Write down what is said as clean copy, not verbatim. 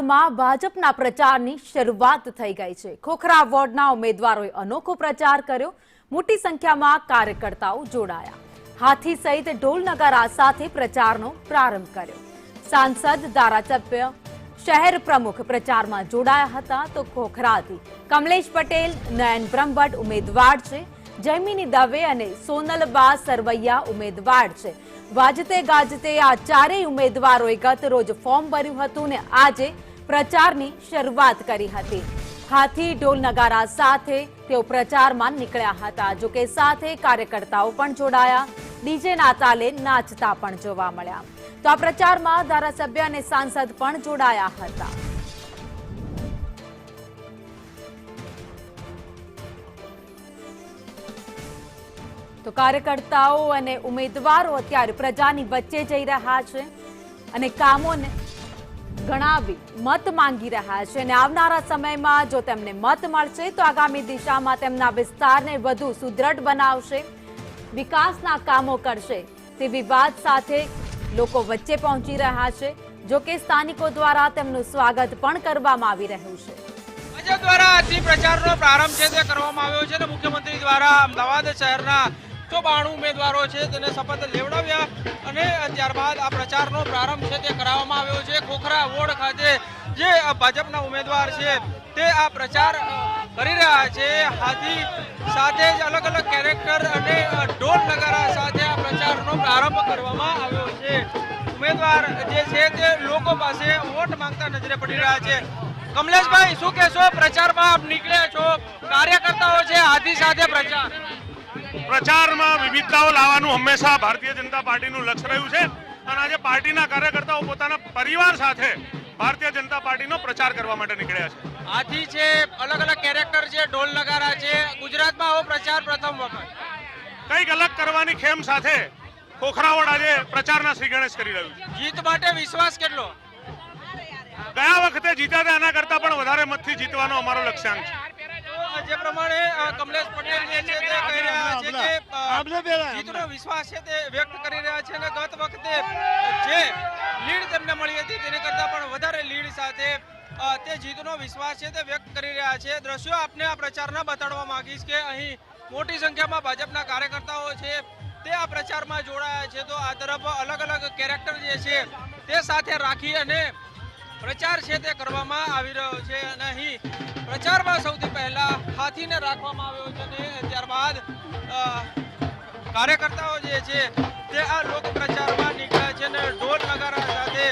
અમદાવાદમાં ભાજપના પ્રચારની શરૂઆત થઈ ગઈ છે। ખોખરા વોર્ડના ઉમેદવારોએ અનોખો પ્રચાર કર્યો। મોટી સંખ્યામાં કાર્યકર્તાઓ જોડાયા। હાથી સહિત ઢોલ નગારા સાથે પ્રચારનો પ્રારંભ કર્યો। સાંસદ, ધારાસભ્ય, શહેર પ્રમુખ પ્રચારમાં જોડાયા હતા। તો ખોખરાથી કમલેશ પટેલ, નયન બ્રહ્મભટ્ટ ઉમેદવાર છે। જયમિની દવે અને સોનલબા સરવૈયા ઉમેદવાર છે। વાજતે ગાજતે આ ચારેય ઉમેદવારોએ ગત રોજ ફોર્મ ભર્યું હતું ને આજે પ્રચારની શરૂઆત કરી હતી। હાથી ઢોલ નગારા સાથે તેઓ પ્રચારમાં નીકળ્યા હતા। જો કે સાથે કાર્યકર્તાઓ પણ જોડાયા। ડીજેના તાલે નાચતા પણ જોવા મળ્યા। તો આ પ્રચારમાં ધારાસભ્ય અને સાંસદ પણ જોડાયા હતા। તો કાર્યકર્તાઓ અને ઉમેદવારો અત્યારે પ્રજાની વચ્ચે જઈ રહ્યા છે અને કામોને ગણાવી મત માંગી રહ્યા છે અને આવનારા સમયમાં જો તેમને મત મળશે તો આગામી દિશામાં તેમના વિસ્તારને વધુ સુદ્રઢ બનાવશે, વિકાસના કામો કરશે તેવી વાત સાથે લોકો વચ્ચે પહોંચી રહ્યા છે। જો કે સ્થાનિકો દ્વારા તેમનું સ્વાગત પણ કરવામાં આવી રહ્યું છે। ભાજપ દ્વારા આજથી પ્રચારનો પ્રારંભ છે તે કરવામાં આવ્યો છે અને મુખ્યમંત્રી દ્વારા અમદાવાદ શહેરના 92 ઉમેદવારો છે તેને શપથ લેવડાવ્યા અને ત્યારબાદ આ પ્રચારનો પ્રારંભ છે તે કરાવવામાં આવ્યો છે। ખોખરા વોર્ડ ખાતે જે ભાજપના ઉમેદવાર છે તે આ પ્રચાર કરી રહ્યા છે। હાથી સાથે જ અલગ અલગ કેરેક્ટર અને ઢોલ નગારા સાથે આ પ્રચારનો પ્રારંભ કરવામાં આવ્યો છે। ઉમેદવાર જે છે તે લોકો પાસે વોટ માંગતા નજરે પડી રહ્યા છે। કમલેશભાઈ, શું કહેશો? પ્રચારમાં આપ નીકળ્યા છો, કાર્યકર્તાઓ છે, હાથી સાથે પ્રચારમાં વિવિધતાઓ લાવવાનું હંમેશા ભારતીય જનતા પાર્ટીનું લક્ષ્ય રહ્યું છે અને આજે પાર્ટીના કાર્યકર્તાઓ પોતાના પરિવાર સાથે ભારતીય જનતા પાર્ટીનો પ્રચાર કરવા માટે નીકળ્યા છે। હાથી છે, અલગ અલગ કેરેક્ટર છે, ઢોલ નગારા છે, ગુજરાતમાં આવો પ્રચાર પ્રથમ વખત કંઈક અલગ કરવાની ખેમ સાથે ખોખરાવડ આજે પ્રચારના શ્રી ગણેશ કરી રહ્યું છે। જીત માટે વિશ્વાસ કેટલો? ગયા વખતે જીત્યા હતા એના કરતા પણ વધારે મતથી જીતવાનો અમારો લક્ષ્યાંક છે। જે પ્રમાણે કમલેશ પટેલ જે છે તે કહી રહ્યા છે કે જીતનો વિશ્વાસ છે તે વ્યક્ત કરી રહ્યા છે અને ગત વખતે જે લીડ તેમને મળી હતી તેને કરતા પણ વધારે લીડ સાથે તે જીતનો વિશ્વાસ છે તે વ્યક્ત કરી રહ્યા છે। દ્રશ્યો આપને આ પ્રચારના બતાડવા માંગીશ કે અહીં મોટી સંખ્યામાં ભાજપના કાર્યકર્તાઓ છે તે આ પ્રચારમાં જોડાયા છે। તો આ તરફ અલગ અલગ કેરેક્ટર જે છે તે સાથે રાખી અને પ્રચાર છે તે કરવામાં આવી રહ્યો છે અને અહીં પ્રચારમાં સૌથી પહેલા હાથીને રાખવામાં આવ્યો છે અને ત્યારબાદ કાર્યકર્તાઓ જે છે તે આ લોક પ્રચારમાં નીકળ્યા છે અને ઢોલ નગારા સાથે